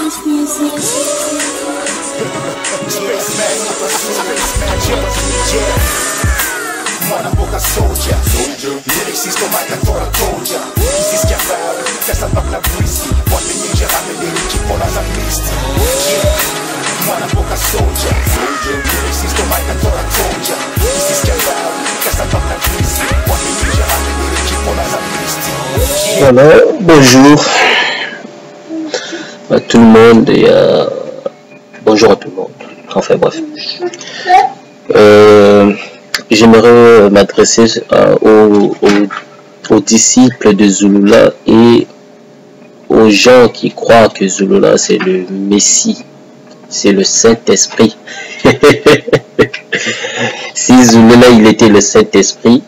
Mwana boka soldier, lyrics como a cantora toja. Existe a vibe, festa pra breezy. Pode ninja rameneiro, tipo nas amist. Mwana boka soldier, lyrics como a cantora toja. Existe a vibe, festa pra breezy. Pode ninja rameneiro, tipo nas amist. Voilà, bonjour à tout le monde et bonjour à tout le monde. Enfin bref. J'aimerais m'adresser aux disciples de Zulula et aux gens qui croient que Zulula c'est le Messie, c'est le Saint-Esprit. Si Zulula il était le Saint-Esprit,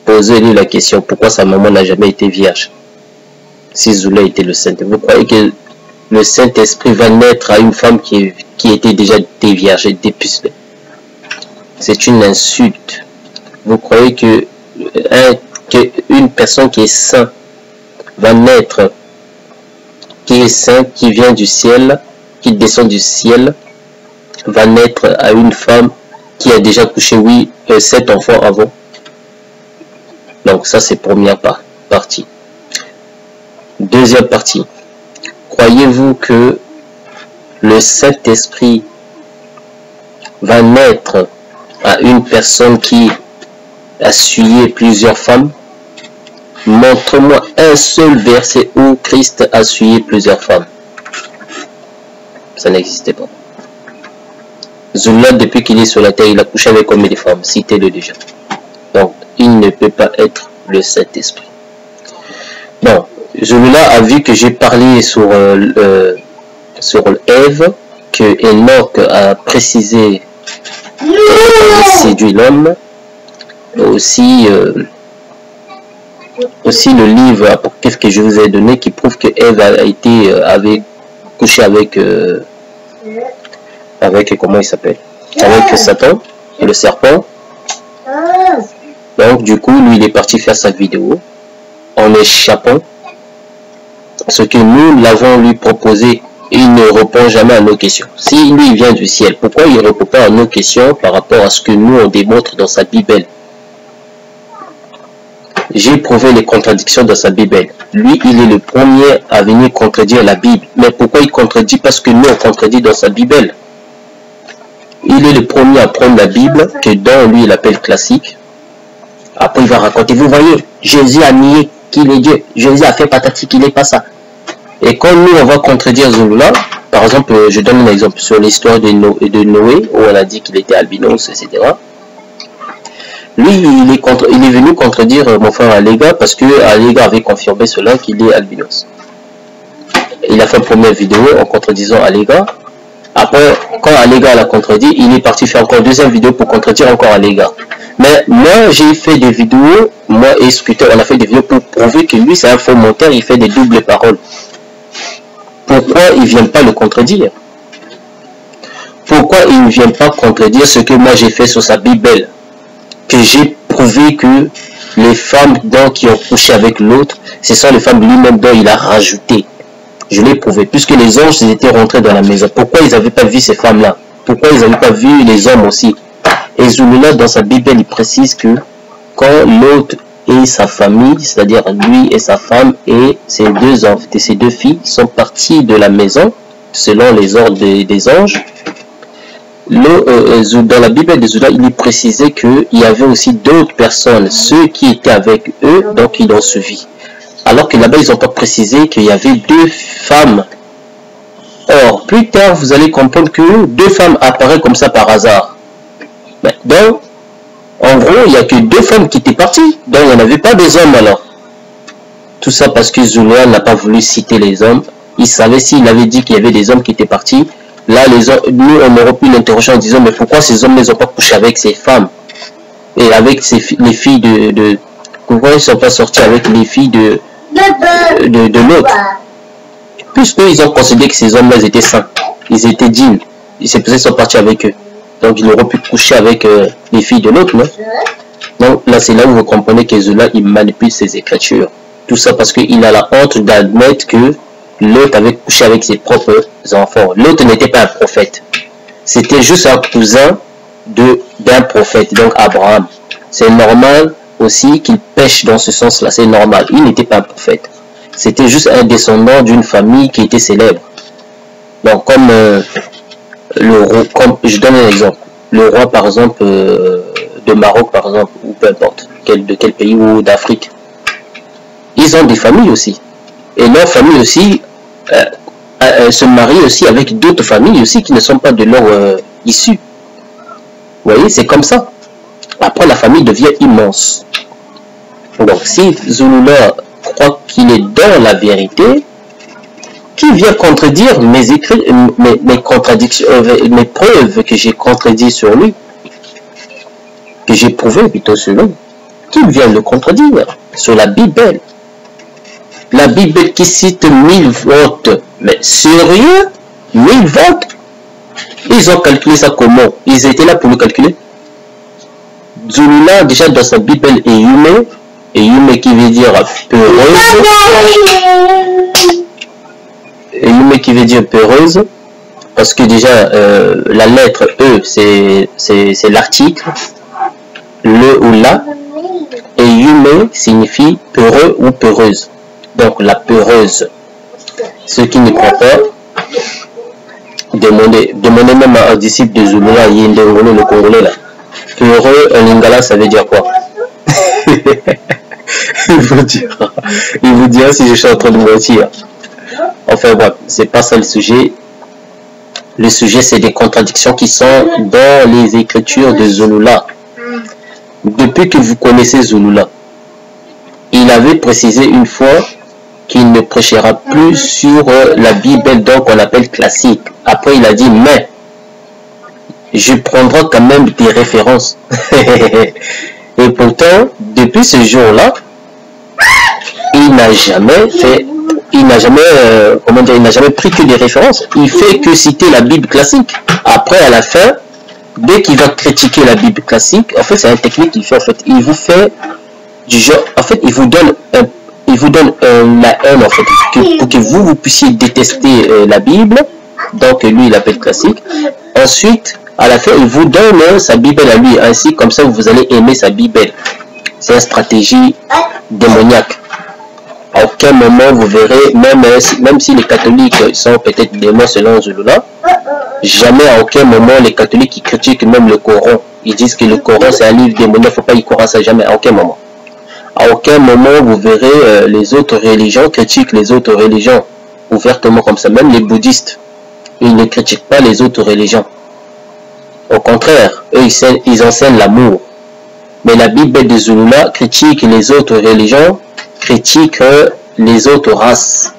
posez-lui la question pourquoi sa maman n'a jamais été vierge. Si Zulula était le Saint-Esprit, vous croyez que le Saint-Esprit va naître à une femme qui était déjà vierge et dépucelée? C'est une insulte. Vous croyez que une personne qui est sainte va naître, qui est saint, qui vient du ciel, qui descend du ciel, va naître à une femme qui a déjà couché, oui, 7 enfants avant? Donc ça c'est première partie. Deuxième partie. Croyez-vous que le Saint-Esprit va naître à une personne qui a souillé plusieurs femmes? Montre-moi un seul verset où Christ a souillé plusieurs femmes. Ça n'existait pas. Zulula, depuis qu'il est sur la terre, il a couché avec combien de femmes? Citez-le déjà. Donc, il ne peut pas être le Saint-Esprit. Bon, Zulula a vu que j'ai parlé sur Ève, que Enoch a précisé séduit l'homme. Aussi le livre apocryphe que je vous ai donné qui prouve que Ève avait couché avec comment il s'appelle, avec Satan, le serpent. Donc du coup lui il est parti faire sa vidéo en échappant, ce que nous l'avons lui proposé. Il ne répond jamais à nos questions. Si lui il vient du ciel, pourquoi il ne répond pas à nos questions par rapport à ce que nous on démontre dans sa Bible? J'ai prouvé les contradictions dans sa Bible. Lui, il est le premier à venir contredire la Bible. Mais pourquoi il contredit? Parce que nous on contredit dans sa Bible. Il est le premier à prendre la Bible, que dans lui il appelle classique. Après il va raconter, vous voyez, Jésus a nié qu'il est Dieu. Jésus a fait patati qu'il n'est pas ça. Et quand nous, on va contredire Zulula, par exemple, je donne un exemple sur l'histoire de Noé, où on a dit qu'il était albinos, etc. Lui, il est venu contredire mon frère Alega, parce que Alega avait confirmé cela, qu'il est albinos. Il a fait une première vidéo en contredisant Alega. Après, quand Alega l'a contredit, il est parti faire encore une deuxième vidéo pour contredire encore Alega. Mais moi, j'ai fait des vidéos, moi et Scooter, on a fait des vidéos pour prouver que lui, c'est un faux menteur, il fait des doubles paroles. Pourquoi il ne vient pas le contredire? Pourquoi il ne vient pas contredire ce que moi j'ai fait sur sa Bible? Que j'ai prouvé que les femmes qui ont couché avec l'autre, ce sont les femmes lui-même dont il a rajouté. Je l'ai prouvé. Puisque les anges ils étaient rentrés dans la maison. Pourquoi ils n'avaient pas vu ces femmes-là? Pourquoi ils n'avaient pas vu les hommes aussi? Et Zulula, dans sa Bible, il précise que quand l'autre et sa famille, c'est-à-dire lui et sa femme et ses deux filles sont partis de la maison selon les ordres des anges. Dans la Bible de Zulula, il est précisé qu'il y avait aussi d'autres personnes, ceux qui étaient avec eux, donc ils l'ont suivi. Alors que là-bas, ils n'ont pas précisé qu'il y avait 2 femmes. Or, plus tard, vous allez comprendre que 2 femmes apparaissent comme ça par hasard. Donc, en gros, il n'y a que 2 femmes qui étaient parties. Donc, il n'y en avait pas des hommes alors. Tout ça parce que Zulula n'a pas voulu citer les hommes. Il savait s'il avait dit qu'il y avait des hommes qui étaient partis. Là, nous, on aurait pu l'interroger en disant, mais pourquoi ces hommes ne ont pas couché avec ces femmes? Et avec les filles pourquoi ils ne sont pas sortis avec les filles de l'autre? Puisqu'ils ont considéré que ces hommes-là étaient saints. Ils étaient dignes. C'est pour ça qu'ils sont partis avec eux. Donc, il aurait pu coucher avec les filles de l'autre, non? Donc, là, c'est là où vous comprenez que Zulula, il manipule ses écritures. Tout ça parce qu'il a la honte d'admettre que L'autre avait couché avec ses propres enfants. L'autre n'était pas un prophète. C'était juste un cousin d'un prophète, donc Abraham. C'est normal aussi qu'il pêche dans ce sens-là, c'est normal. Il n'était pas un prophète. C'était juste un descendant d'une famille qui était célèbre. Donc comme je donne un exemple. Le roi par exemple de Maroc par exemple, ou peu importe, de quel pays ou d'Afrique. Ils ont des familles aussi. Et leur famille aussi se marie aussi avec d'autres familles aussi qui ne sont pas de leur issue. Vous voyez, c'est comme ça. Après, la famille devient immense. Donc, si Zulula croit qu'il est dans la vérité, qui vient contredire mes écrits, mes contradictions, mes preuves que j'ai contredit sur lui, que j'ai prouvé plutôt sur lui, qui vient le contredire sur la Bible? La Bible qui cite 1000 votes. Mais sérieux? 1000 votes? Ils ont calculé ça comment? Ils étaient là pour le calculer? Zulula, déjà dans sa Bible, est Yume. Et Yume qui veut dire peureuse. Et Yume qui veut dire peureuse. Parce que déjà, la lettre E, c'est l'article. Le ou la. Et Yume signifie peureux ou peureuse. Donc la peureuse. Ceux qui ne croient pas, demandez même à un disciple de Zulula, Yendengolo, le Congolais là. Peureux en lingala, ça veut dire quoi? Il vous dira si je suis en train de mentir. Enfin bref, c'est pas ça le sujet. Le sujet, c'est des contradictions qui sont dans les écritures de Zulula. Depuis que vous connaissez Zulula, il avait précisé une fois qu'il ne prêchera plus sur la Bible, donc on appelle classique. Après, il a dit, mais je prendrai quand même des références. Et pourtant, depuis ce jour-là, il n'a jamais pris que des références. Il fait que citer la Bible classique. Après, à la fin, dès qu'il va critiquer la Bible classique, en fait, c'est une technique qu'il fait. En fait, il vous fait du genre, en fait, il vous donne la haine, en fait, pour que vous puissiez détester la Bible. Donc, lui, il appelle classique. Ensuite, à la fin, il vous donne sa Bible à lui. Ainsi, comme ça, vous allez aimer sa Bible. C'est une stratégie démoniaque. À aucun moment, vous verrez, même si les catholiques sont peut-être démons selon Zulula, jamais à aucun moment les catholiques qui critiquent même le Coran. Ils disent que le Coran, c'est un livre démoniaque, il ne faut pas y croire à ça, jamais, à aucun moment. À aucun moment, vous verrez les autres religions critiquent les autres religions ouvertement comme ça. Même les bouddhistes, ils ne critiquent pas les autres religions. Au contraire, eux, ils enseignent l'amour. Mais la Bible de Zulula critique les autres religions, critique les autres races.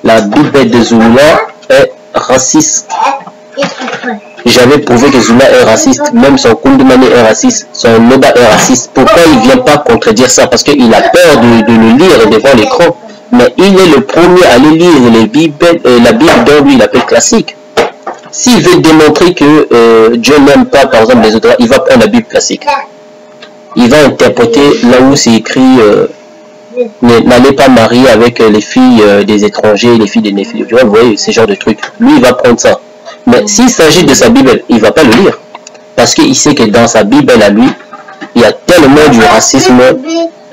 La Bible de Zulula est raciste. J'avais prouvé que Zulula est raciste, même son Kundumani est raciste, son Loba est raciste. Pourquoi il ne vient pas contredire ça? Parce qu'il a peur de le lire devant l'écran. Mais il est le premier à aller lire la Bible dont lui il appelle classique. S'il veut démontrer que Dieu n'aime pas, par exemple, les autres, il va prendre la Bible classique. Il va interpréter là où c'est écrit n'allez pas marier avec les filles des étrangers, les filles des néphilim. Tu vois, vous voyez, ce genre de trucs. Lui, il va prendre ça. Mais s'il s'agit de sa Bible, il ne va pas le lire. Parce qu'il sait que dans sa Bible à lui, il y a tellement du racisme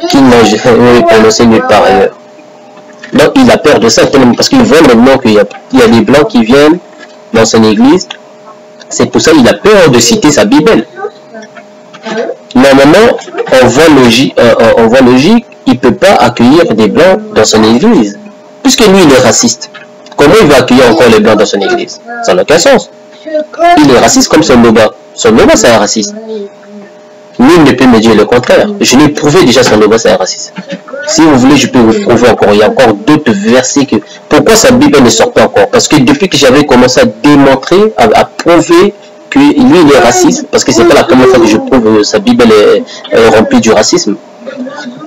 qu'il n'a jamais prononcé nulle part ailleurs. Donc il a peur de ça tellement, parce qu'il voit maintenant qu'il y a des blancs qui viennent dans son église. C'est pour ça qu'il a peur de citer sa Bible. Normalement, on voit logique, il ne peut pas accueillir des blancs dans son église. Puisque lui, il est raciste. Comment il va accueillir encore les blancs dans son église? Ça n'a aucun sens. Il est raciste comme son Loba. Son Loba, c'est un raciste. Nul ne peut me dire le contraire. Je l'ai prouvé déjà, son Loba, c'est un raciste. Si vous voulez, je peux vous prouver encore. Il y a encore d'autres versets que... Pourquoi sa Bible ne sort pas encore? Parce que depuis que j'avais commencé à démontrer, à prouver que lui, il est raciste, parce que c'est pas la première fois que je prouve que sa Bible est remplie du racisme.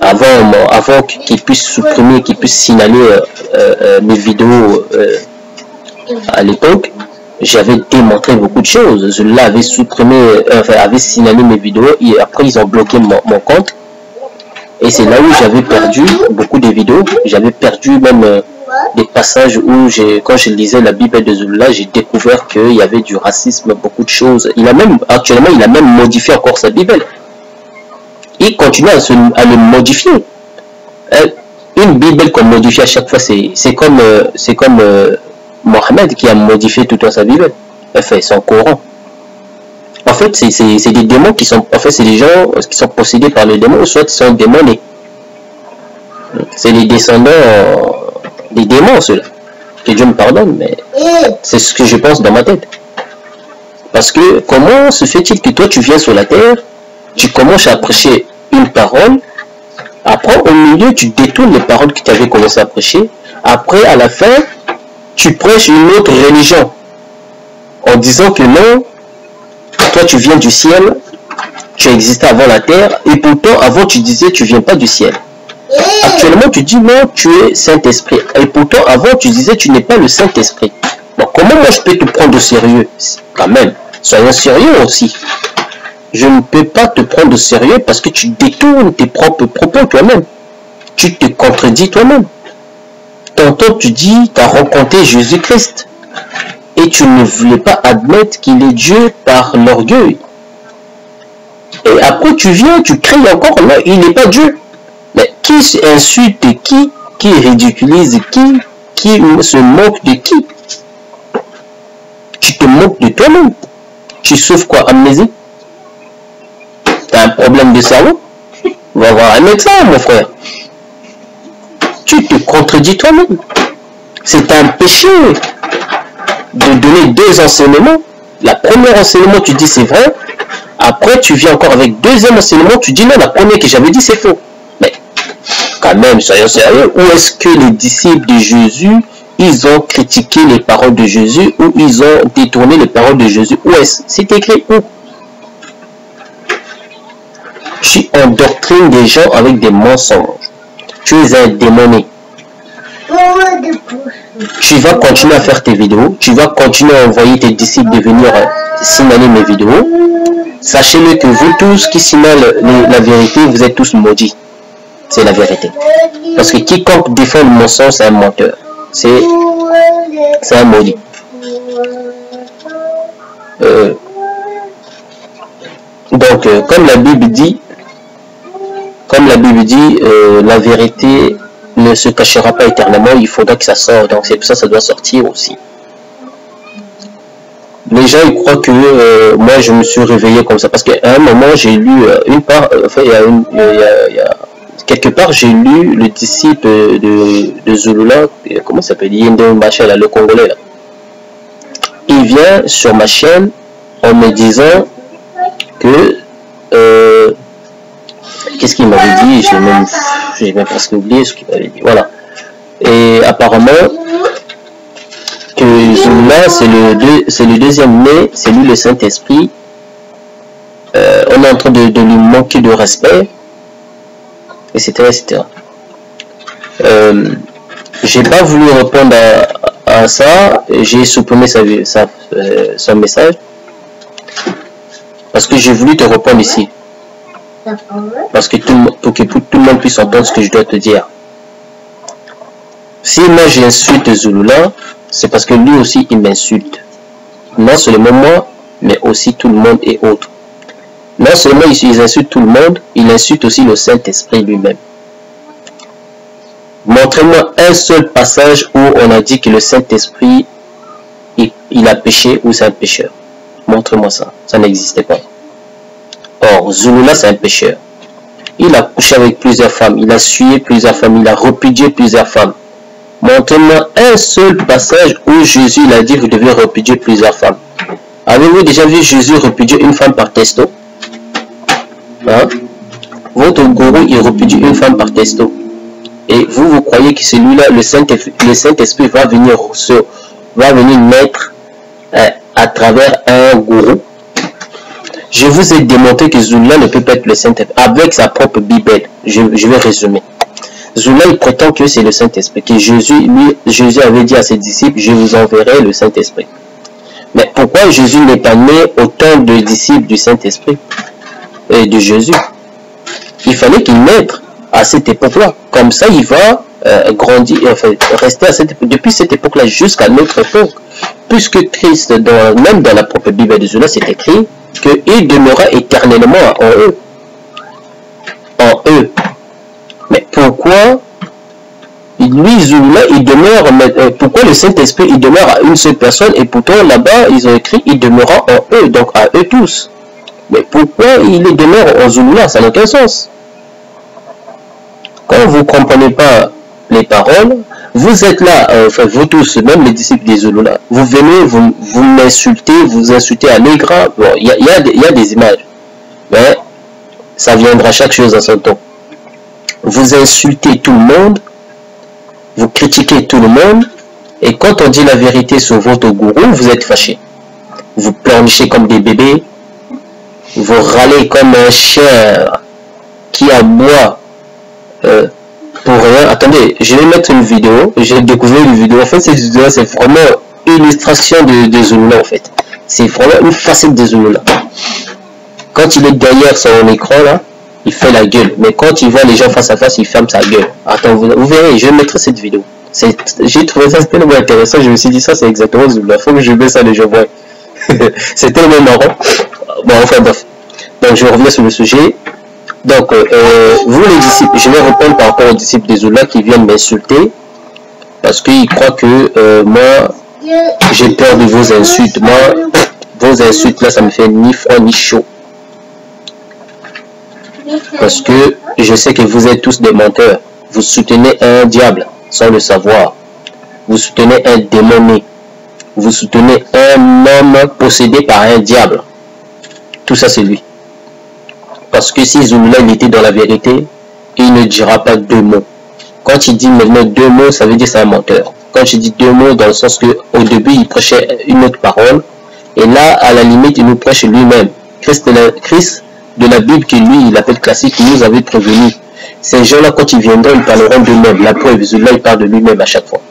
Avant qu'il puisse supprimer, qu'il puisse signaler mes vidéos à l'époque, j'avais démontré beaucoup de choses. Je l'avais supprimé, avait signalé mes vidéos et après ils ont bloqué mon compte. Et c'est là où j'avais perdu beaucoup de vidéos. J'avais perdu même des passages où quand je lisais la Bible de Zulula, j'ai découvert qu'il y avait du racisme, beaucoup de choses. Actuellement, il a même modifié encore sa Bible. Il continue à le modifier. Une Bible qu'on modifie à chaque fois, c'est comme Mohammed qui a modifié toute sa Bible. Enfin, son Coran. En fait, c'est des démons qui sont... En fait, c'est des gens qui sont possédés par les démons, ou soit ils sont démonés. C'est les descendants des démons, ceux-là. Que Dieu me pardonne, mais c'est ce que je pense dans ma tête. Parce que comment se fait-il que toi, tu viens sur la terre, tu commences à prêcher une parole, après, au milieu, tu détournes les paroles que tu avais commencé à prêcher, après, à la fin, tu prêches une autre religion, en disant que non, toi, tu viens du ciel, tu existais avant la terre, et pourtant, avant, tu disais, tu viens pas du ciel. Actuellement, tu dis non, tu es Saint-Esprit. Et pourtant, avant, tu disais tu n'es pas le Saint-Esprit. Bon, comment moi je peux te prendre au sérieux? Quand même, soyons sérieux aussi. Je ne peux pas te prendre au sérieux parce que tu détournes tes propres propos toi-même. Tu te contredis toi-même. Tantôt, tu dis tu as rencontré Jésus-Christ. Et tu ne voulais pas admettre qu'il est Dieu par l'orgueil. Et après, tu viens, tu cries encore, non, il n'est pas Dieu. Mais qui insulte qui ridiculise qui se moque de qui? Tu te moques de toi-même. Tu souffres quoi? Amnésie? T'as un problème de cerveau? Va voir un médecin, mon frère. Tu te contredis toi-même. C'est un péché de donner deux enseignements. La première enseignement, tu dis c'est vrai. Après, tu viens encore avec deuxième enseignement, tu dis non, la première que j'avais dit c'est faux. Mais quand même, soyons sérieux, où est-ce que les disciples de Jésus, ils ont critiqué les paroles de Jésus, ou ils ont détourné les paroles de Jésus? Où est-ce? C'est écrit où? Tu endoctrines des gens avec des mensonges. Tu es un démoné. Tu vas continuer à faire tes vidéos, tu vas continuer à envoyer tes disciples de venir signaler mes vidéos. Sachez-le que vous tous qui signalent la vérité, vous êtes tous maudits. C'est la vérité. Parce que quiconque défend le mensonge, c'est un menteur. C'est un maudit. Donc, comme la Bible dit, la vérité ne se cachera pas éternellement, il faudra que ça sorte. Donc, c'est pour ça que ça doit sortir aussi. Les gens ils croient que moi je me suis réveillé comme ça parce qu'à un moment j'ai lu quelque part j'ai lu le disciple de Zulula, comment ça s'appelle, Yende Mbachela, le Congolais là. Il vient sur ma chaîne en me disant que qu'est-ce qu'il m'avait dit, j'ai même presque oublié ce qu'il m'avait dit, voilà. Et apparemment que Zulula c'est le deuxième né, c'est lui le Saint-Esprit. On est en train de lui manquer de respect, etc. etc. J'ai pas voulu répondre à ça, j'ai supprimé son message parce que j'ai voulu te répondre ici. Parce que pour que tout le monde puisse entendre ce que je dois te dire. Si moi j'insulte Zulula, c'est parce que lui aussi il m'insulte. Non seulement moi, mais aussi tout le monde et autres. Non seulement il insulte tout le monde, il insulte aussi le Saint-Esprit lui-même. Montrez-moi un seul passage où on a dit que le Saint-Esprit il a péché ou c'est un pécheur. Montrez-moi ça. Ça n'existait pas. Or, Zulula c'est un pécheur. Il a couché avec plusieurs femmes, il a sué plusieurs femmes, il a répudié plusieurs femmes. Montrez-moi un seul passage où Jésus il a dit vous devez répudier plusieurs femmes. Avez-vous déjà vu Jésus répudier une femme par testo? Hein? Votre gourou il repudie une femme par testo. Et vous croyez que celui-là, le Saint-Esprit va venir naître à travers un gourou? Je vous ai démontré que Zulula ne peut pas être le Saint-Esprit avec sa propre Bible. Je vais résumer. Zulula il prétend que c'est le Saint-Esprit, que Jésus avait dit à ses disciples, je vous enverrai le Saint-Esprit. Mais pourquoi Jésus n'est pas né autant de disciples du Saint-Esprit et de Jésus? Il fallait qu'il naisse à cette époque-là. Comme ça, il va grandi, enfin, resté depuis cette époque-là jusqu'à notre époque. Puisque Christ, même dans la propre Bible de Zoula, c'est écrit qu'il demeura éternellement en eux. En eux. Mais pourquoi lui, Zoula, il demeure, pourquoi le Saint-Esprit, il demeure à une seule personne, et pourtant là-bas, ils ont écrit, il demeura en eux, donc à eux tous. Mais pourquoi il demeure en Zoula? Ça n'a aucun sens. Quand vous ne comprenez pas les paroles, vous êtes là, enfin vous tous, même les disciples des Zulula, vous venez, vous m'insultez, vous insultez à l'écran. Bon, il y a des images, mais ça viendra chaque chose à son temps. Vous insultez tout le monde, vous critiquez tout le monde, et quand on dit la vérité sur votre gourou, vous êtes fâché. Vous pleurnichez comme des bébés, vous râlez comme un chien qui aboie pour rien. Attendez, je vais mettre une vidéo. J'ai découvert une vidéo. En fait, cette vidéo, c'est vraiment une illustration de Zulula, en fait. C'est vraiment une facette de Zulula. Quand il est derrière son écran, là, il fait la gueule. Mais quand il voit les gens face à face, il ferme sa gueule. Attends, vous verrez, je vais mettre cette vidéo. J'ai trouvé ça tellement intéressant. Je me suis dit, ça, c'est exactement Zulula. Faut que je mette ça, les gens voient. C'est tellement marrant. Bon, enfin, bref. Donc, je reviens sur le sujet. Donc, vous les disciples, je vais répondre par rapport aux disciples des Zulula qui viennent m'insulter parce qu'ils croient que moi, j'ai peur de vos insultes. Moi, vos insultes là, ça me fait ni froid ni chaud. Parce que je sais que vous êtes tous des menteurs. Vous soutenez un diable sans le savoir. Vous soutenez un démoniaque. Vous soutenez un homme possédé par un diable. Tout ça, c'est lui. Parce que si Zulula il était dans la vérité, il ne dira pas deux mots. Quand il dit maintenant deux mots, ça veut dire c'est un menteur. Quand je dis deux mots, dans le sens que au début il prêchait une autre parole, et là à la limite il nous prêche lui-même. Christ de la Bible que lui il appelle classique, il nous avait prévenu. Ces gens-là quand ils viendront, ils parleront d'eux-mêmes. La preuve, Zulula il parle de lui-même à chaque fois.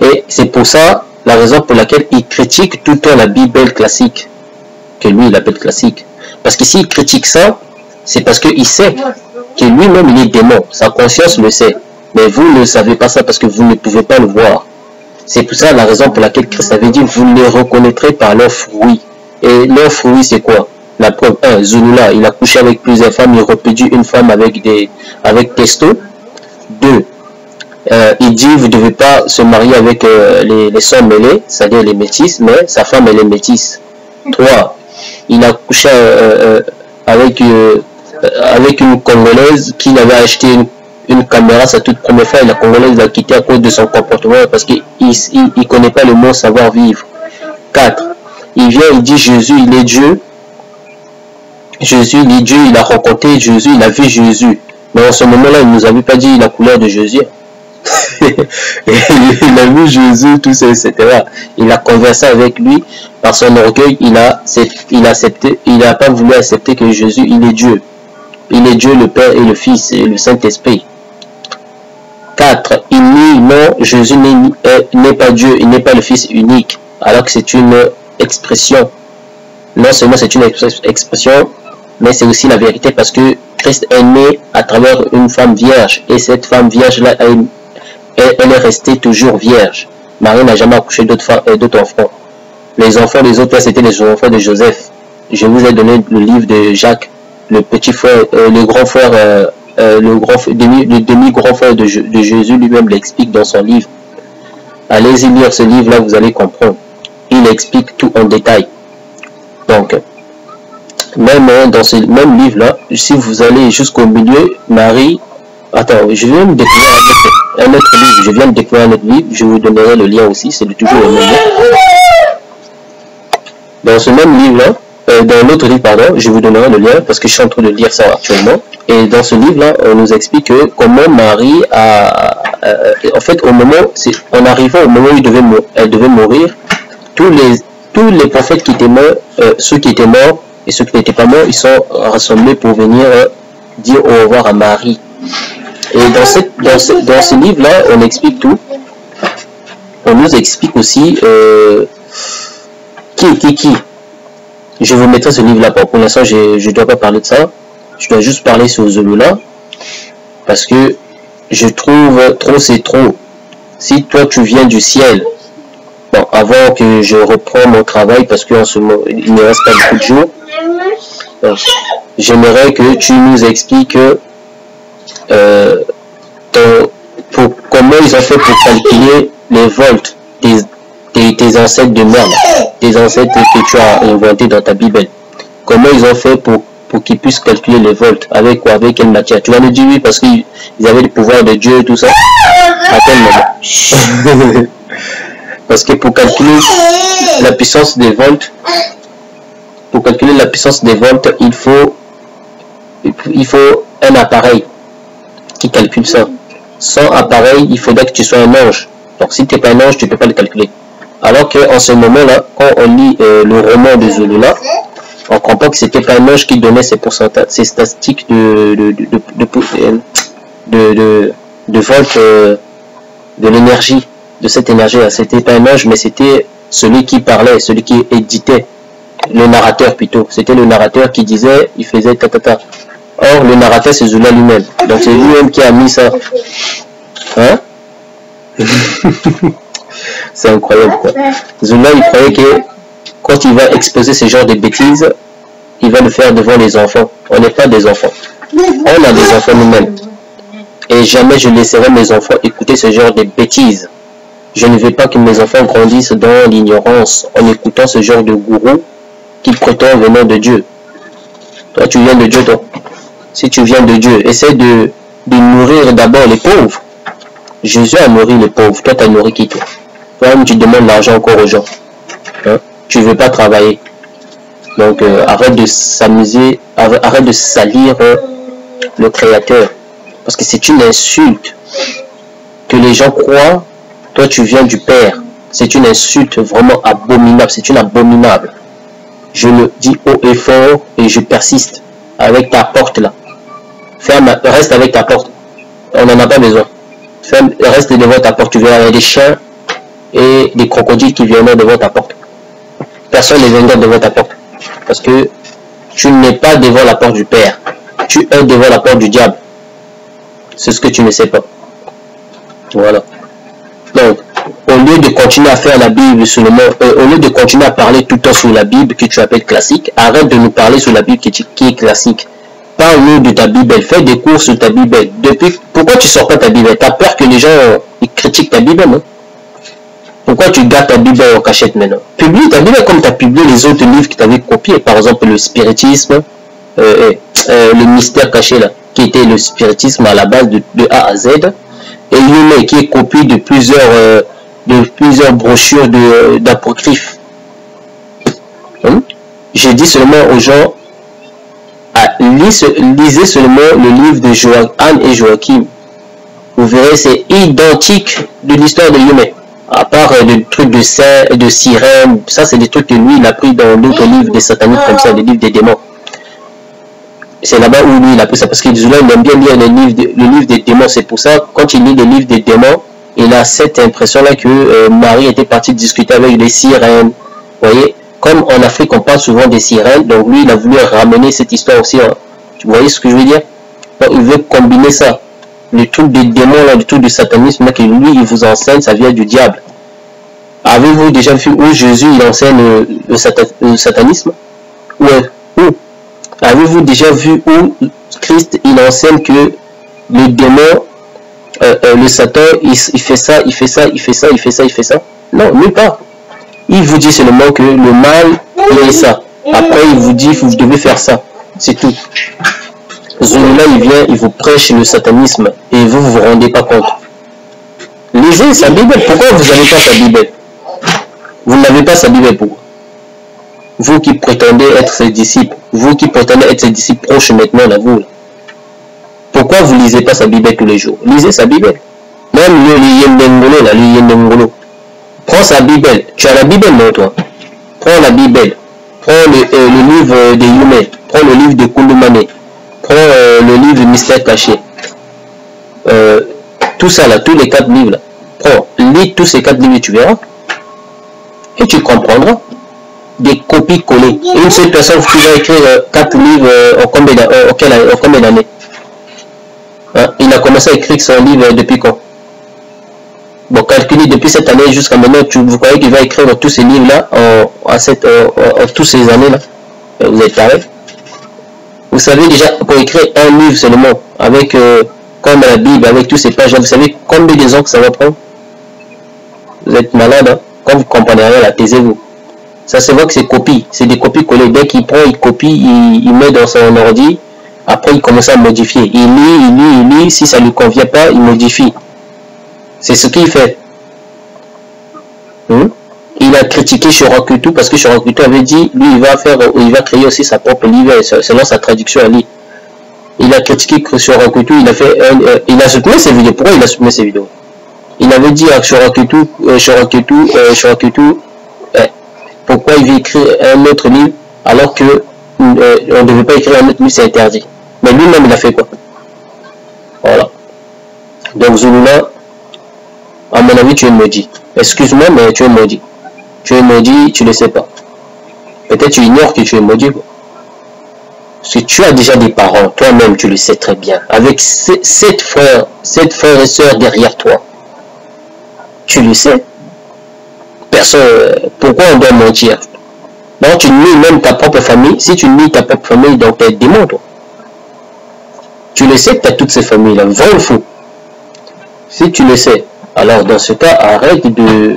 Et c'est pour ça la raison pour laquelle il critique tout le temps la Bible classique, que lui il appelle classique. Parce que s'il critique ça, c'est parce qu'il sait que lui-même il est démon. Sa conscience le sait. Mais vous ne savez pas ça parce que vous ne pouvez pas le voir. C'est pour ça la raison pour laquelle Christ avait dit vous les reconnaîtrez par leurs fruits. Et leurs fruits c'est quoi? La preuve 1, Zulula, il a couché avec plusieurs femmes, il reproduit une femme avec testo. 2, il dit vous ne devez pas se marier avec les sœurs mêlées, c'est-à-dire les métisses, mais sa femme elle est métisse. 3, il a couché avec une Congolaise qu'il avait acheté une caméra sa toute première fois, et la Congolaise l'a quitté à cause de son comportement parce qu'il ne connaît pas le mot savoir-vivre. 4, il vient, il dit Jésus, il est Dieu. Jésus, il est Dieu, il a rencontré Jésus, il a vu Jésus. Mais en ce moment-là, il ne nous avait pas dit la couleur de Jésus. Il a vu Jésus, tout ça, etc. Il a conversé avec lui. Par son orgueil, il n'a pas voulu accepter que Jésus, il est Dieu. Il est Dieu, le Père et le Fils et le Saint-Esprit. 4. Il nie, non, Jésus n'est pas Dieu, il n'est pas le Fils unique. Alors que c'est une expression. Non seulement c'est une expression, mais c'est aussi la vérité parce que Christ est né à travers une femme vierge. Et cette femme vierge-là, elle est restée toujours vierge. Marie n'a jamais accouché d'autres enfants. Les enfants des autres, c'était les enfants de Joseph. Je vous ai donné le livre de Jacques, le petit frère, le grand frère, le demi-grand frère de Jésus lui-même l'explique dans son livre. Allez-y lire ce livre-là, vous allez comprendre. Il explique tout en détail. Donc, même dans ce même livre-là, si vous allez jusqu'au milieu, Marie... Attends, je viens de découvrir un autre livre. Je viens de découvrir un autre livre. Je vous donnerai le lien aussi. C'est toujours le même lien. Dans ce même livre-là, dans l'autre livre, pardon, je vous donnerai le lien parce que je suis en train de lire ça actuellement. Et dans ce livre-là, on nous explique que comment Marie a... en fait, en arrivant au moment où elle devait mourir, tous les prophètes qui étaient morts, ceux qui étaient morts et ceux qui n'étaient pas morts, ils sont rassemblés pour venir dire au revoir à Marie. Et dans ce livre-là, on explique tout. On nous explique aussi qui était qui. Je vous mettrai ce livre-là. Pour l'instant, je ne dois pas parler de ça. Je dois juste parler sur Zulula. Parce que je trouve trop c'est trop. Si toi tu viens du ciel, bon, avant que je reprends mon travail, parce qu'en ce moment, il ne reste pas beaucoup de jours, j'aimerais que tu nous expliques comment ils ont fait pour calculer les volts tes ancêtres de merde, tes ancêtres que tu as inventés dans ta Bible. Comment ils ont fait pour qu'ils puissent calculer les volts, avec quoi, avec quelle matière. Tu vas nous dire oui parce qu'ils avaient le pouvoir de Dieu et tout ça. Attends un moment. Parce que pour calculer la puissance des volts, il faut un appareil qui calcule ça. Sans appareil, il faudrait que tu sois un ange. Donc si tu n'es pas un ange, tu ne peux pas le calculer. Alors qu'en ce moment-là, quand on lit le roman de Zulula, on comprend que c'était pas un ange qui donnait ses pourcentages, ses statistiques de volts de l'énergie, de cette énergie-là. C'était pas un ange, mais c'était celui qui parlait, celui qui éditait, le narrateur plutôt. C'était le narrateur qui disait, il faisait ta. Or, le narrateur, c'est Zula lui-même. Donc, c'est lui-même qui a mis ça. Hein? C'est incroyable, quoi. Zula, il croyait que quand il va exposer ce genre de bêtises, il va le faire devant les enfants. On n'est pas des enfants. On a des enfants nous-mêmes. Et jamais je laisserai mes enfants écouter ce genre de bêtises. Je ne veux pas que mes enfants grandissent dans l'ignorance en écoutant ce genre de gourou qui prétend venir de Dieu. Toi, tu viens de Dieu, toi. Si tu viens de Dieu, essaie de nourrir d'abord les pauvres. Jésus a nourri les pauvres. Toi, tu as nourri qui, toi? Toi-même, tu demandes l'argent encore aux gens. Hein? Tu ne veux pas travailler. Donc, arrête de s'amuser, arrête de salir le Créateur. Parce que c'est une insulte que les gens croient. Toi, tu viens du Père. C'est une insulte vraiment abominable. C'est une abominable. Je le dis haut et fort et je persiste. Avec ta porte là. Reste avec ta porte. On n'en a pas besoin. Reste devant ta porte. Tu verras des chiens et des crocodiles qui viendront devant ta porte. Personne ne viendra devant ta porte. Parce que tu n'es pas devant la porte du Père. Tu es devant la porte du diable. C'est ce que tu ne sais pas. Voilà. Donc, au lieu de continuer à faire la Bible seulement, au lieu de continuer à parler tout le temps sur la Bible que tu appelles classique, arrête de nous parler sur la Bible qui est classique. Parle-nous de ta Bible, fais des cours sur ta Bible. Pourquoi tu sors pas ta Bible? Tu as peur que les gens ils critiquent ta Bible, non? Pourquoi tu gardes ta Bible en cachette maintenant? Publie ta Bible comme tu as publié les autres livres que tu avais copiés, par exemple le spiritisme, le mystère caché là, qui était le spiritisme à la base de A à Z, et Yume qui est copie de plusieurs brochures d'apocryphes. Je dis seulement aux gens, lisez seulement le livre de Anne et Joachim. Vous verrez, c'est identique de l'histoire de Yume. À part des trucs de sirènes, ça c'est des trucs que lui il a pris dans d'autres livres des sataniques comme ça, des livres des démons. C'est là-bas où lui il a pris ça, parce qu'il aime bien lire le livre des démons. C'est pour ça, quand il lit les livres des démons, il a cette impression-là que Marie était partie discuter avec les sirènes. Vous voyez, comme en Afrique on parle souvent des sirènes, donc lui il a voulu ramener cette histoire aussi. Hein. Vous voyez ce que je veux dire? Donc, il veut combiner ça. Le truc des démons, là, le truc du satanisme, là, que lui il vous enseigne, ça vient du diable. Avez-vous déjà vu où Jésus il enseigne le satanisme? Où? Avez-vous déjà vu où Christ il enseigne que le démon, le Satan, il fait ça, il fait ça, il fait ça, il fait ça, il fait ça? Non, nulle part. Il vous dit seulement que le mal, il est ça. Après, il vous dit que vous devez faire ça. C'est tout. Zulula, il vient, il vous prêche le satanisme et vous vous rendez pas compte. Lisez sa Bible. Pourquoi vous n'avez pas sa Bible? Vous n'avez pas sa Bible pourquoi? Vous qui prétendez être ses disciples, vous qui prétendez être ses disciples proches maintenant, là, vous. Là. Pourquoi vous ne lisez pas sa Bible tous les jours? Lisez sa Bible. Même le Yendengolo, là, le Yendengolo. Prends sa Bible. Tu as la Bible, non, toi? Prends la Bible. Prends le livre de Yume. Prends le livre de Kundumane. Prends le livre de Mystère Caché. Tout ça, là, tous les 4 livres, là. Prends, lis tous ces 4 livres, tu verras. Et tu comprendras. Des copies collées. Une seule personne qui va écrire 4 livres en combien d'années? Hein? Il a commencé à écrire son livre depuis quand? Bon, calculez depuis cette année jusqu'à maintenant, vous croyez qu'il va écrire tous ces livres-là en toutes ces années-là? Vous êtes pareil? Vous savez déjà, pour écrire un livre seulement, avec comme la Bible, avec tous ces pages-là, vous savez combien de ans que ça va prendre? Vous êtes malade, hein? Quand vous comprenez rien, là, taisez-vous. Ça se voit que c'est copie, c'est des copies collées. Dès qu'il prend, il copie, il met dans son ordi, après il commence à modifier. Il lit, si ça ne lui convient pas, il modifie. C'est ce qu'il fait. Il a critiqué Shurakutu parce que Shurakutu avait dit, lui il va créer aussi sa propre livre selon sa traduction à lui. Il a critiqué Shurakutu, il a supprimé ses vidéos. Pourquoi il a supprimé ses vidéos? Il avait dit à Shurakutu, pourquoi il veut écrire un autre livre alors que on ne devait pas écrire un autre livre, c'est interdit. Mais lui-même il a fait quoi? Voilà. Donc Zulula, à mon avis tu es maudit. Excuse-moi mais tu es maudit. Tu es maudit, tu ne le sais pas. Peut-être tu ignores que tu es maudit. Parce que tu as déjà des parents, toi-même tu le sais très bien. Avec 7 frères et sœurs derrière toi. Tu le sais. Personne, pourquoi on doit mentir? Donc tu nies même ta propre famille. Si tu nies ta propre famille, donc tu es démon toi. Tu le sais que tu as toutes ces familles-là. Vrai ou faux? Si tu le sais, alors dans ce cas, arrête de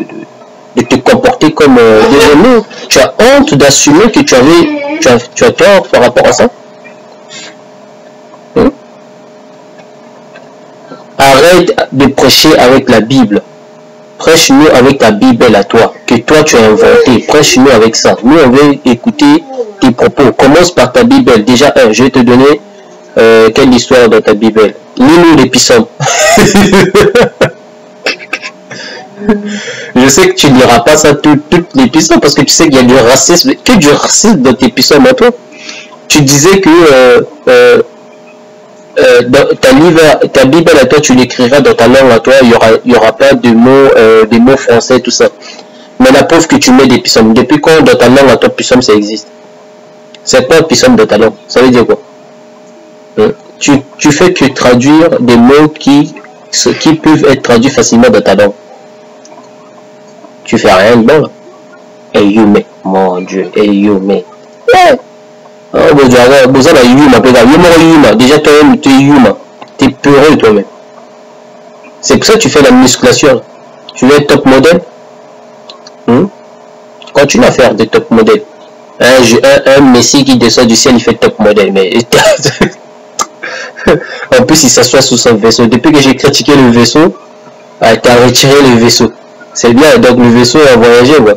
te comporter comme des hommes. Tu as honte d'assumer que tu as tort par rapport à ça. Arrête de prêcher avec la Bible. Prêche-nous avec ta Bible à toi, que toi tu as inventé. Prêche-nous avec ça. Nous, on veut écouter tes propos. Commence par ta Bible. Déjà, je vais te donner quelle histoire dans ta Bible. Lis-nous les psaumes. Je sais que tu ne liras pas ça toutes les psaumes parce que tu sais qu'il y a du racisme, que du racisme dans tes psaumes à toi. Tu disais que dans ta Bible à toi, tu l'écriras dans ta langue à toi, il y aura pas de mots français, tout ça. Mais la preuve que tu mets des psaumes, depuis quand dans ta langue à toi, psaume ça existe? C'est quoi psaume dans ta langue? Ça veut dire quoi? Tu fais que traduire des mots qui peuvent être traduits facilement dans ta langue. Tu fais rien de bon là. Eyume, mon Dieu, Eyume. Déjà toi-même tu es Yuma. Tu es peureux toi-même. C'est pour ça que tu fais la musculation. Tu veux être top modèle. Continue à faire des top modèles. Un Messi qui descend du ciel, il fait top modèle. Mais en plus il s'assoit sous son vaisseau. Depuis que j'ai critiqué le vaisseau, tu as retiré le vaisseau. C'est bien, donc le vaisseau a voyagé, ouais.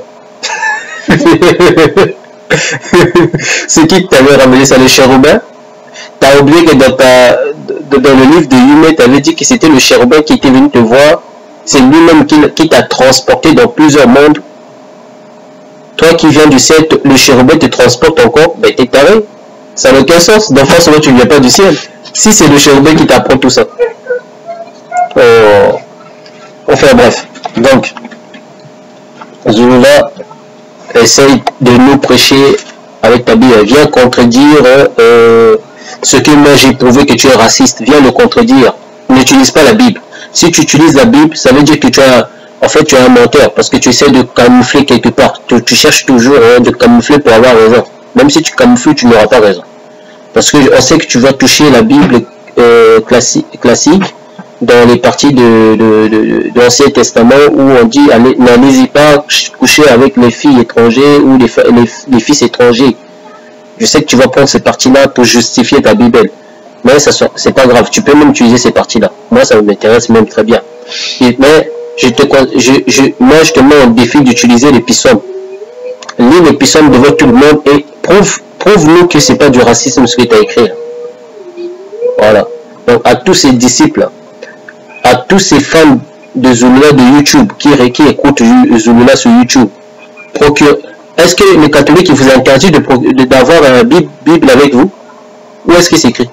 C'est qui t'avait ramené ça, le chérubin? T'as oublié que dans le livre de Yume, t'avais dit que c'était le chérubin qui était venu te voir. C'est lui-même qui t'a transporté dans plusieurs mondes. Toi qui viens du ciel, le chérubin te transporte encore, ben t'es taré. Ça n'a aucun sens. Dans forcément tu ne viens pas du ciel. Si c'est le chérubin qui t'apprend tout ça. Enfin bref. Donc, Zulula essaye de nous prêcher avec ta Bible. Viens contredire ce que moi j'ai prouvé que tu es raciste. Viens le contredire. N'utilise pas la Bible. Si tu utilises la Bible, ça veut dire que tu es un menteur parce que tu essaies de camoufler quelque part. Tu cherches toujours de camoufler pour avoir raison. Même si tu camoufles, tu n'auras pas raison. Parce que on sait que tu vas toucher la Bible classique dans les parties de l'Ancien Testament où on dit n'allez-y pas coucher avec les filles étrangères ou les fils étrangers. Je sais que tu vas prendre ces parties-là pour justifier ta Bible. Mais c'est pas grave, tu peux même utiliser ces parties-là. Moi, ça m'intéresse même très bien. Mais moi, je te mets en défi d'utiliser les psaumes. Lis les psaumes devant tout le monde et prouve-nous que c'est pas du racisme ce que tu as écrit. Voilà. Donc, à tous ces disciples, à tous ces fans de Zulula de YouTube qui écoutent Zulula sur YouTube, est-ce que les catholiques vous interdit d'avoir un Bible avec vous? Où est-ce que c'est écrit?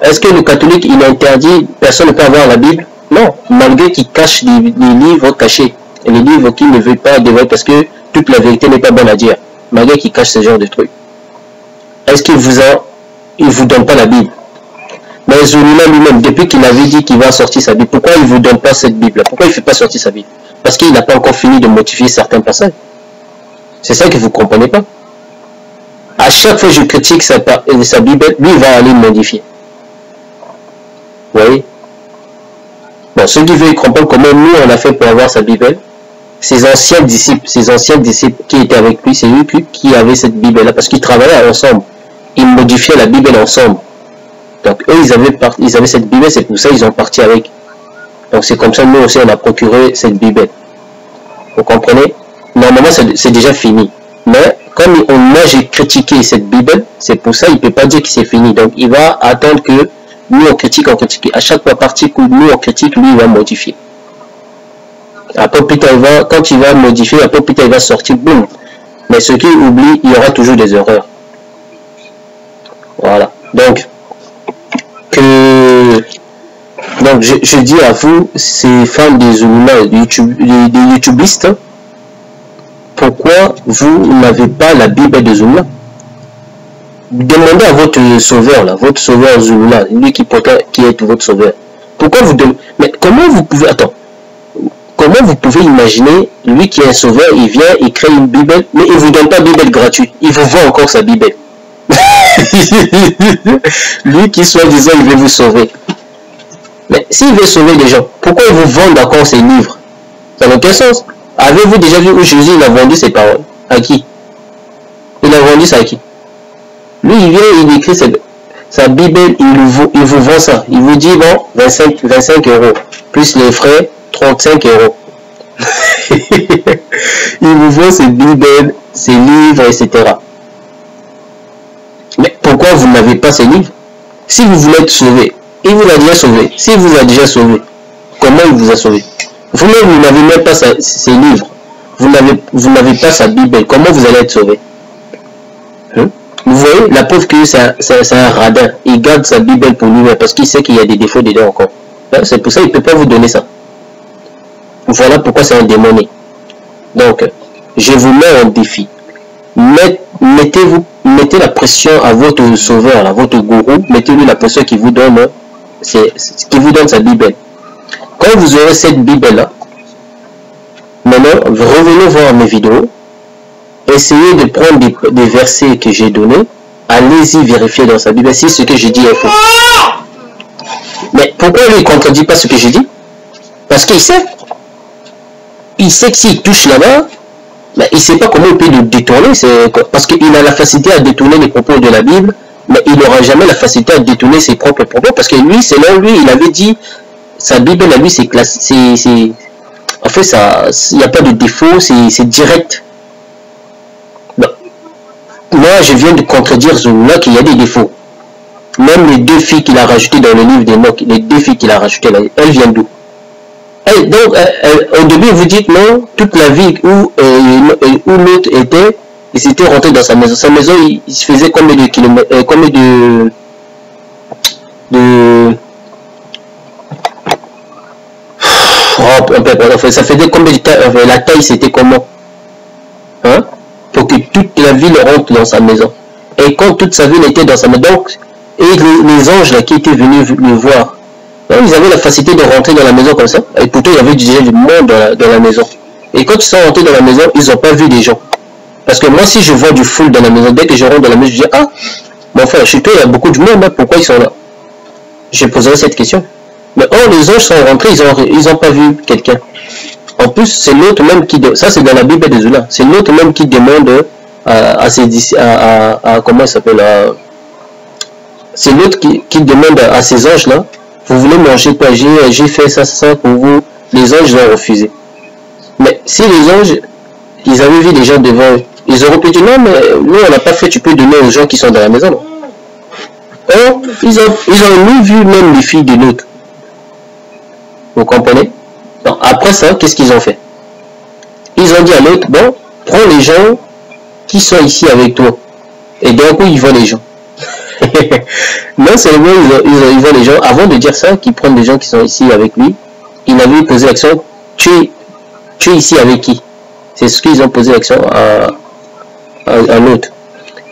Est-ce que le catholique il interdit, personne ne peut avoir la Bible? Non, malgré qu'il cache les livres cachés, et les livres qu'il ne veut pas dévoiler parce que toute la vérité n'est pas bonne à dire, malgré qu'il cache ce genre de trucs. Est-ce qu'il vous donne pas la Bible? Mais Zulula lui-même, depuis qu'il avait dit qu'il va sortir sa Bible, pourquoi il ne vous donne pas cette Bible? Pourquoi il ne fait pas sortir sa Bible? Parce qu'il n'a pas encore fini de modifier certains passages. C'est ça que vous ne comprenez pas. À chaque fois que je critique sa Bible, lui il va aller modifier. Vous voyez? Bon, ceux qui veulent comprendre comment nous on a fait pour avoir sa Bible, ses anciens disciples qui étaient avec lui, c'est lui qui avait cette Bible-là, parce qu'ils travaillaient ensemble. Ils modifiaient la Bible ensemble. Donc eux, ils avaient cette Bible, c'est pour ça qu'ils ont parti avec. Donc c'est comme ça, nous aussi, on a procuré cette Bible. Vous comprenez? Normalement, c'est déjà fini. Mais comme moi, j'ai critiqué cette Bible, c'est pour ça, il ne peut pas dire que c'est fini. Donc il va attendre que nous, on critique. À chaque partie que nous, on critique, lui, il va modifier. Après, plus tard, quand il va modifier, après, plus tard, il va sortir, boum. Mais ce qu'il oublie, il y aura toujours des erreurs. Voilà. Donc, je dis à vous, ces fans des Zulula, des YouTubistes, pourquoi vous n'avez pas la Bible de Zulula? Demandez à votre sauveur, là, votre sauveur Zulula, lui qui est votre sauveur. Pourquoi vous demandez? Mais comment vous pouvez... Attends. Comment vous pouvez imaginer, lui qui est un sauveur, il vient, il crée une Bible, mais il ne vous donne pas Bible gratuite. Il vous vend encore sa Bible. Lui qui soi-disant, il veut vous sauver. Mais s'il veut sauver les gens, pourquoi il vous vend encore ses livres? Ça n'a aucun sens. Avez-vous déjà vu où Jésus il a vendu ses paroles? À qui? Il a vendu ça à qui? Lui, il vient, il écrit sa Bible, il vous vend ça. Il vous dit, bon, 25 €. Plus les frais, 35 €. Il vous vend ses Bibles, ses livres, etc. Mais pourquoi vous n'avez pas ces livres? Si vous voulez être sauvé, il vous a déjà sauvé. S'il vous a déjà sauvé, comment il vous a sauvé? Vous-même, vous n'avez même pas ses livres. Vous n'avez pas sa Bible. Comment vous allez être sauvé? Vous voyez, la preuve que c'est un radin. Il garde sa Bible pour lui-même parce qu'il sait qu'il y a des défauts dedans encore. C'est pour ça qu'il ne peut pas vous donner ça. Voilà pourquoi c'est un démoniaque. Donc, je vous mets en défi. Mettez la pression à votre sauveur, à votre gourou. Mettez-lui la pression qui vous donne sa Bible. Quand vous aurez cette Bible-là, maintenant, revenez voir mes vidéos. Essayez de prendre des versets que j'ai donnés. Allez-y vérifier dans sa Bible si ce que j'ai dit est faux. Mais pourquoi lui ne contredit pas ce que j'ai dit? Parce qu'il sait. Il sait que s'il touche là-bas, mais il ne sait pas comment il peut le détourner. Parce qu'il a la facilité à détourner les propos de la Bible, mais il n'aura jamais la facilité à détourner ses propres propos. Parce que lui, selon lui, il avait dit, sa Bible à lui, c'est classique. En fait, il n'y a pas de défaut, c'est direct. Moi, je viens de contredire Zulula qu'il y a des défauts. Même les 2 filles qu'il a rajoutées dans le livre d'Enoch, les 2 filles qu'il a rajoutées là, elles viennent d'où? Donc, au début, vous dites non, toute la vie où l'autre était, il s'était rentré dans sa maison. Sa maison, il se faisait combien de kilomètres, combien ça faisait combien de taille, la taille c'était comment? Hein? Pour que toute la ville rentre dans sa maison. Et quand toute sa ville était dans sa maison, donc, et les anges là qui étaient venus le voir, donc, ils avaient la facilité de rentrer dans la maison comme ça, et pourtant il y avait déjà du monde dans la maison. Et quand ils sont rentrés dans la maison, ils n'ont pas vu des gens. Parce que moi, si je vois du foule dans la maison, dès que je rentre dans la maison, je dis, ah, bon frère, chez toi il y a beaucoup de monde, hein, pourquoi ils sont là? Je poserai cette question. Mais oh, les anges sont rentrés, ils n'ont pas vu quelqu'un. En plus, c'est l'autre même qui... Ça, c'est dans la Bible de Zulula. C'est l'autre même qui demande comment il s'appelle c'est l'autre qui demande à ces anges-là, vous voulez manger quoi? J'ai fait ça pour vous. Les anges ont refusé. Mais si les anges, ils avaient vu des gens devant eux, ils auraient pu dire non, mais nous, on n'a pas fait, tu peux donner aux gens qui sont dans la maison. Or, ils ont même vu même les filles de l'autre. Vous comprenez? Donc, après ça, qu'est-ce qu'ils ont fait? Ils ont dit à l'autre, bon, prends les gens qui sont ici avec toi. Et d'un coup, ils voient les gens. Non seulement ils voient les gens, avant de dire ça, qu'ils prennent les gens qui sont ici avec lui, il avait posé l'action, tu es ici avec qui? C'est ce qu'ils ont posé l'action à l'autre.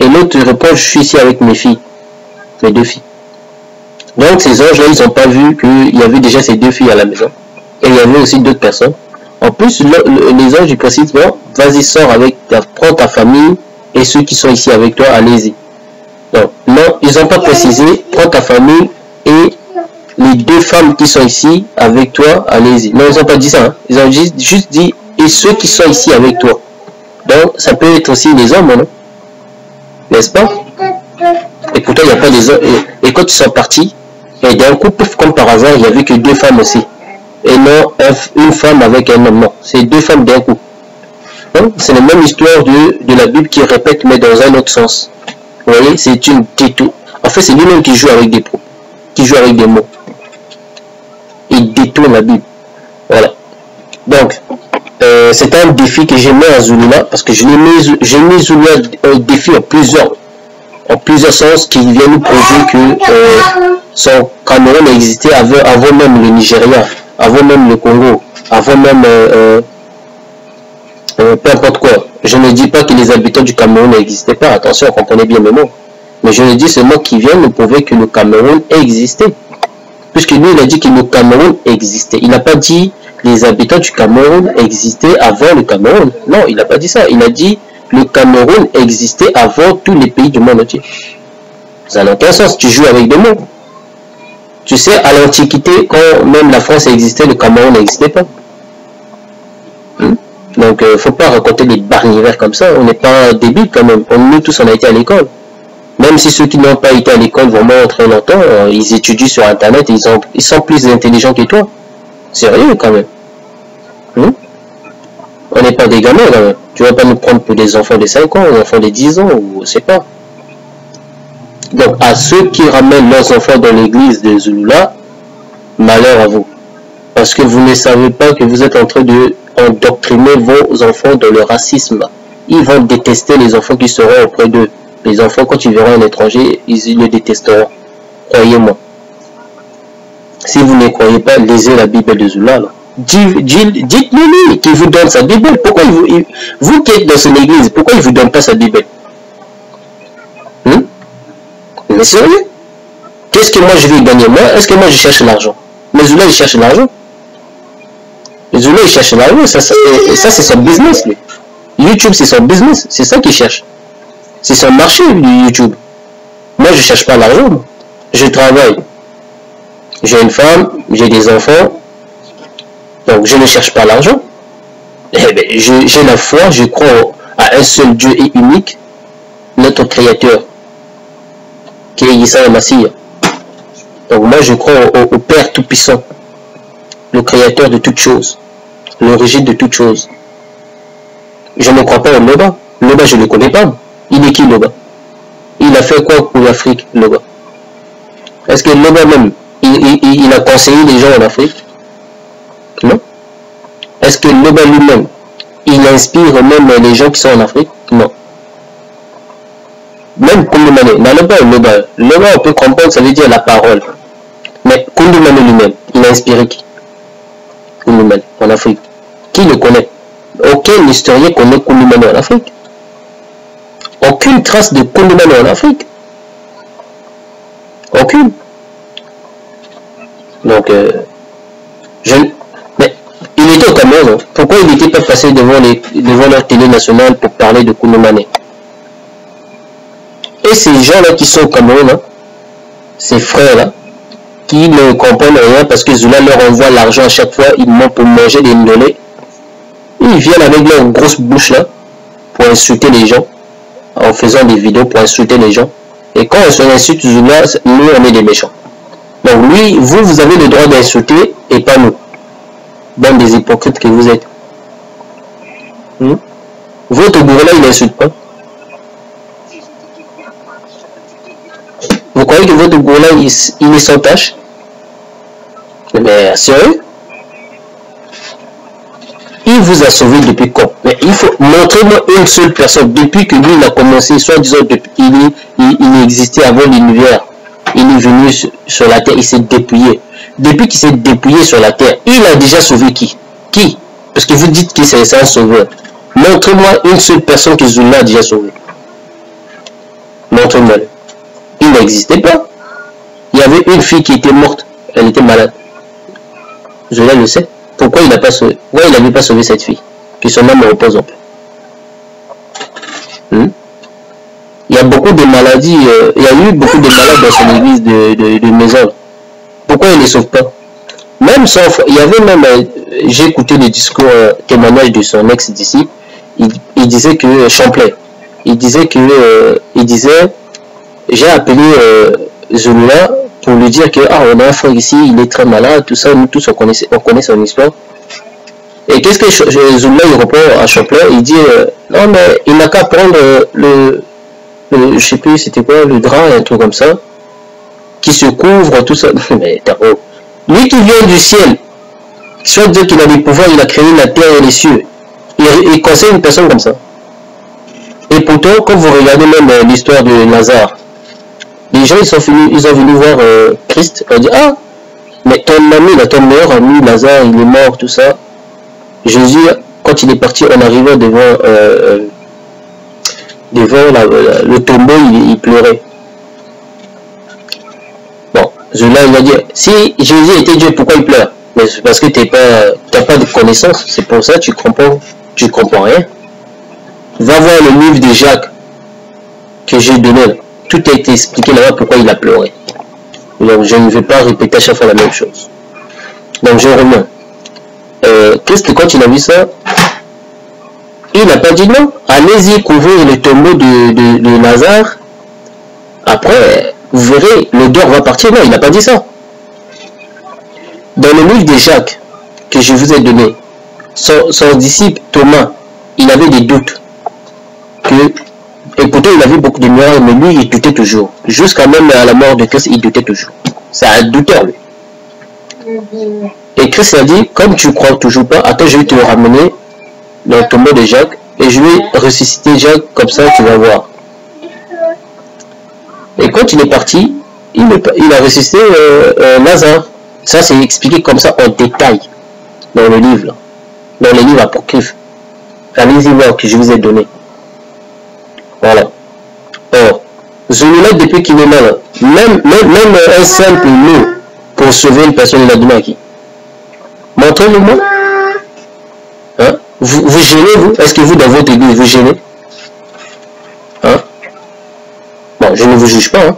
Et l'autre répond, je suis ici avec mes filles, mes 2 filles. Donc ces anges-là, ils n'ont pas vu qu'il y avait déjà ces 2 filles à la maison. Et il y avait aussi d'autres personnes. En plus, les anges, ils précisent, bon, vas-y, sors avec, prends ta famille et ceux qui sont ici avec toi, allez-y. Non, ils n'ont pas précisé, prends ta famille et les 2 femmes qui sont ici avec toi, allez-y. Non, ils n'ont pas dit ça. Hein. Ils ont juste dit, et ceux qui sont ici avec toi. Donc, ça peut être aussi les hommes, non? N'est-ce pas? Et pourtant, il n'y a pas des hommes. Et quand ils sont partis, et d'un coup, pouf, comme par hasard, il n'y avait que 2 femmes aussi. Et non, une femme avec un homme. Non, c'est 2 femmes d'un coup. C'est la même histoire de la Bible qui répète, mais dans un autre sens. Vous voyez, c'est une tétou. En fait, c'est lui-même qui joue avec des mots. Qui joue avec des mots. Il détourne la Bible. Voilà. Donc, c'est un défi que j'ai mis à Zulula, parce que j'ai mis Zulula un défi en plusieurs sens qui vient nous prouver que son Cameroun existait avant même le Nigeria, avant même le Congo, avant même peu importe quoi. Je ne dis pas que les habitants du Cameroun n'existaient pas, attention, comprenez bien mes mots. Mais je le dis seulement qui vient nous prouver que le Cameroun existait. Puisque lui, il a dit que le Cameroun existait. Il n'a pas dit les habitants du Cameroun existaient avant le Cameroun. Non, il n'a pas dit ça. Il a dit le Cameroun existait avant tous les pays du monde entier. Ça n'a aucun sens. Tu joues avec des mots. Tu sais, à l'Antiquité, quand même la France existait, le Cameroun n'existait pas. Donc, il ne faut pas raconter des barrières comme ça. On n'est pas débiles quand même. Nous tous, on a été à l'école. Même si ceux qui n'ont pas été à l'école vraiment très longtemps, ils étudient sur Internet et ils sont plus intelligents que toi. Sérieux quand même. On n'est pas des gamins quand même. Tu ne vas pas nous prendre pour des enfants de 5 ans, des enfants de 10 ans, ou je sais pas. Donc, à ceux qui ramènent leurs enfants dans l'église de Zulula, malheur à vous. Parce que vous ne savez pas que vous êtes en train de endoctriner vos enfants dans le racisme. Ils vont détester les enfants qui seront auprès d'eux. Les enfants, quand ils verront un étranger, ils le détesteront. Croyez-moi. Si vous ne croyez pas, lisez la Bible de Zulula. Dites-lui qu'il vous donne sa Bible. Pourquoi vous qui êtes dans son église, pourquoi il ne vous donne pas sa Bible? Mais sérieux? Qu'est-ce que moi je vais gagner? Moi, est-ce que moi je cherche l'argent? Mais Zulula, il cherche l'argent. Zulula, il cherche l'argent. Ça c'est son business, lui. YouTube, c'est son business. C'est ça qu'il cherche. C'est son marché, YouTube. Moi, je ne cherche pas l'argent. Je travaille. J'ai une femme, j'ai des enfants. Donc, je ne cherche pas l'argent. Eh bien, j'ai la foi, je crois à un seul Dieu et unique, notre Créateur, qui est Issa et Massia. Donc, moi, je crois au Père Tout-Puissant, le Créateur de toutes choses, l'origine de toutes choses. Je ne crois pas au Loba. Loba, je ne le connais pas. Il est qui, Loba? Il a fait quoi pour l'Afrique, Loba? Est-ce que Loba même, il a conseillé les gens en Afrique? Non. Est-ce que Loba lui-même, il inspire même les gens qui sont en Afrique? Non. Même Koundoumané, Loba, on peut comprendre, ça veut dire la parole. Mais Koundoumané lui-même, il a inspiré qui? Koundoumané, en Afrique. Qui le connaît? Aucun historien connaît Koundoumané en Afrique. Aucune trace de Koundoumané en Afrique. Aucune. Donc, mais il était au Cameroun. Pourquoi il n'était pas passé devant leur télé nationale pour parler de Koundoumané? Et ces gens-là qui sont au Cameroun, hein, ces frères-là, qui ne comprennent rien parce que Zulula leur envoie l'argent à chaque fois, ils montent pour manger des ndolés. Ils viennent avec leur grosse bouche là pour insulter les gens, en faisant des vidéos pour insulter les gens. Et quand on insulte Zulula, nous on est des méchants. Donc lui, vous avez le droit d'insulter et pas nous. Bande des hypocrites que vous êtes. Votre gourou là, il n'insulte pas. Vous croyez que votre gourou là, il est sans tâche? Mais sérieux? Il vous a sauvé depuis quand? Mais il faut montrer-moi une seule personne. Depuis que lui, il a commencé, soit disant, il existait avant l'univers. Il est venu sur la terre, il s'est dépouillé. Depuis qu'il s'est dépouillé sur la terre, il a déjà sauvé qui? Qui? Parce que vous dites que c'est un sauveur. Montrez-moi une seule personne que Zulula a déjà sauvé. Montrez-moi. Il n'existait pas. Il avait une fille qui était morte, elle était malade. Zola le sait. Pourquoi il n'a pas sauvé? Pourquoi il n'avait pas sauvé cette fille? Que son âme repose en paix. Il y a beaucoup de maladies, il y a eu beaucoup de malades dans son église de maison. Pourquoi il ne les sauve pas? Même son frère, il y avait même, j'ai écouté le discours, témoignage de son ex-disciple, il disait que, Champlain, il disait, j'ai appelé Zulula pour lui dire que, on a un frère ici, il est très malade, tout ça, nous tous on connaît son histoire. Et qu'est-ce que Zulula il répond à Champlain? Il dit, non mais il n'a qu'à prendre je sais plus c'était quoi, le drap, un truc comme ça, qui se couvre, tout ça. Mais lui qui vient du ciel, soit dire qu'il a des pouvoirs, il a créé la terre et les cieux, il conseille une personne comme ça. Et pourtant, quand vous regardez même l'histoire de Lazare, les gens ils ont venu voir Christ, on dit, mais ton ami, ton meilleur ami Lazare, il est mort, tout ça. Jésus, quand il est parti, en arrivant devant le tombeau, il pleurait. Bon, Zola il va dire, si Jésus était Dieu, pourquoi il pleure? Mais c'est parce que t'as pas de connaissance, c'est pour ça que tu comprends rien. Va voir le livre de Jacques que j'ai donné là. Tout a été expliqué là-bas pourquoi il a pleuré. Donc je ne vais pas répéter à chaque fois la même chose. Donc je reviens. Christ, quand il a vu ça, il n'a pas dit non. Allez-y couvrir le tombeau de Lazare. Après, vous verrez, l'odeur va partir. Non, il n'a pas dit ça. Dans le livre de Jacques que je vous ai donné, son disciple Thomas, il avait des doutes. Et pourtant il avait beaucoup de miracles, mais lui il doutait toujours. Jusqu'à même à la mort de Christ, il doutait toujours. C'est un douteur lui. Et Christ a dit, comme tu crois toujours pas, attends, je vais te ramener dans le tombeau de Jacques et je vais ressusciter Jacques, comme ça tu vas voir. Et quand il est parti, il a ressuscité Lazare. Ça c'est expliqué comme ça en détail dans le livre, là. Dans les livres apocryphes. Allez-y voir que je vous ai donné. Voilà. Or, Zulula, depuis qu'il est là, même un simple mot pour sauver une personne, il a donné à qui? Montrez-le-moi. Hein? Vous gênez, vous? Est-ce que vous, dans votre église, vous gênez? Hein? Bon, je ne vous juge pas. Hein?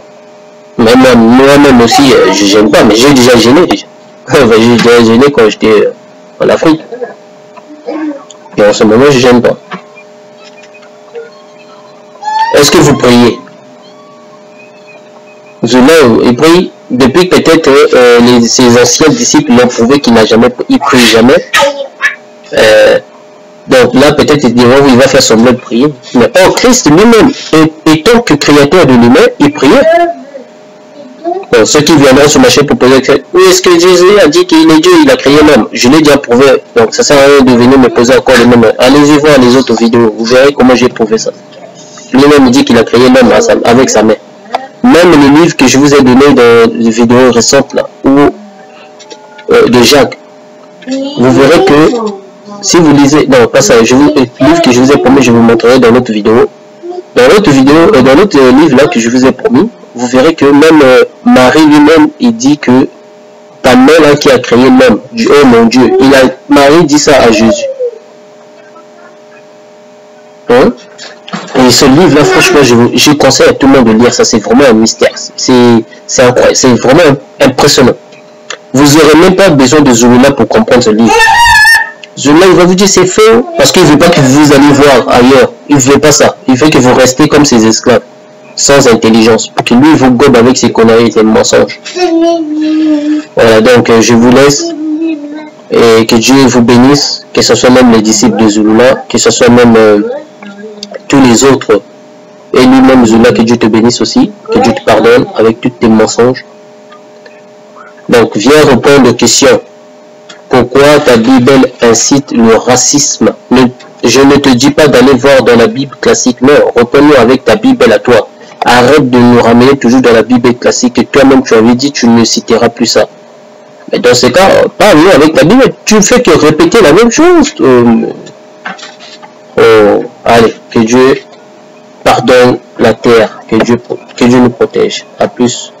Moi-même aussi, je ne gêne pas, mais j'ai déjà gêné. J'ai déjà gêné quand j'étais en Afrique. Et en ce moment, je ne gêne pas. Est-ce que vous priez? Zulula, il prie depuis peut-être ses anciens disciples l'ont prouvé qu'il prie jamais. Donc là, peut-être il va faire semblant de prier. Mais Christ lui-même, étant que créateur de l'humain, il priait. Bon, ceux qui viendront sur ma chaîne pour poser où est-ce que Jésus a dit qu'il est Dieu, il a créé l'homme? Je l'ai déjà prouvé. Donc ça sert à rien de venir me poser encore le même. Allez-y voir les autres vidéos, vous verrez comment j'ai prouvé ça. Lui-même dit qu'il a créé l'homme avec sa main. Même le livre que je vous ai donné dans les vidéos récentes là, de Jacques, vous verrez que si vous lisez, non pas ça, le livre que je vous ai promis, je vous montrerai dans l'autre vidéo. Dans l'autre vidéo, dans l'autre livre là que je vous ai promis, vous verrez que même Marie lui-même, il dit que ta main là qui a créé l'homme, oh mon Dieu, Marie dit ça à Jésus. Hein? Et ce livre-là, franchement, je conseille à tout le monde de lire ça. C'est vraiment un mystère. C'est incroyable. C'est vraiment impressionnant. Vous n'aurez même pas besoin de Zulula pour comprendre ce livre. Zulula, il va vous dire c'est faux parce qu'il ne veut pas que vous allez voir ailleurs. Il ne veut pas ça. Il veut que vous restez comme ses esclaves, sans intelligence. Pour que lui, vous gobe avec ses conneries et ses mensonges. Voilà, donc je vous laisse. Et que Dieu vous bénisse. Que ce soit même les disciples de Zulula, que ce soit même tous les autres, et lui-même Zulula, que Dieu te bénisse aussi, que Dieu te pardonne avec tous tes mensonges. Donc viens répondre aux questions. Pourquoi ta Bible incite le racisme? Je ne te dis pas d'aller voir dans la Bible classique, non, réponds-nous avec ta Bible à toi. Arrête de nous ramener toujours dans la Bible classique que toi-même tu avais dit, tu ne citeras plus ça. Mais dans ce cas, parle-nous avec ta Bible, tu ne fais que répéter la même chose. Allez, que Dieu pardonne la terre, que Dieu nous protège. À plus.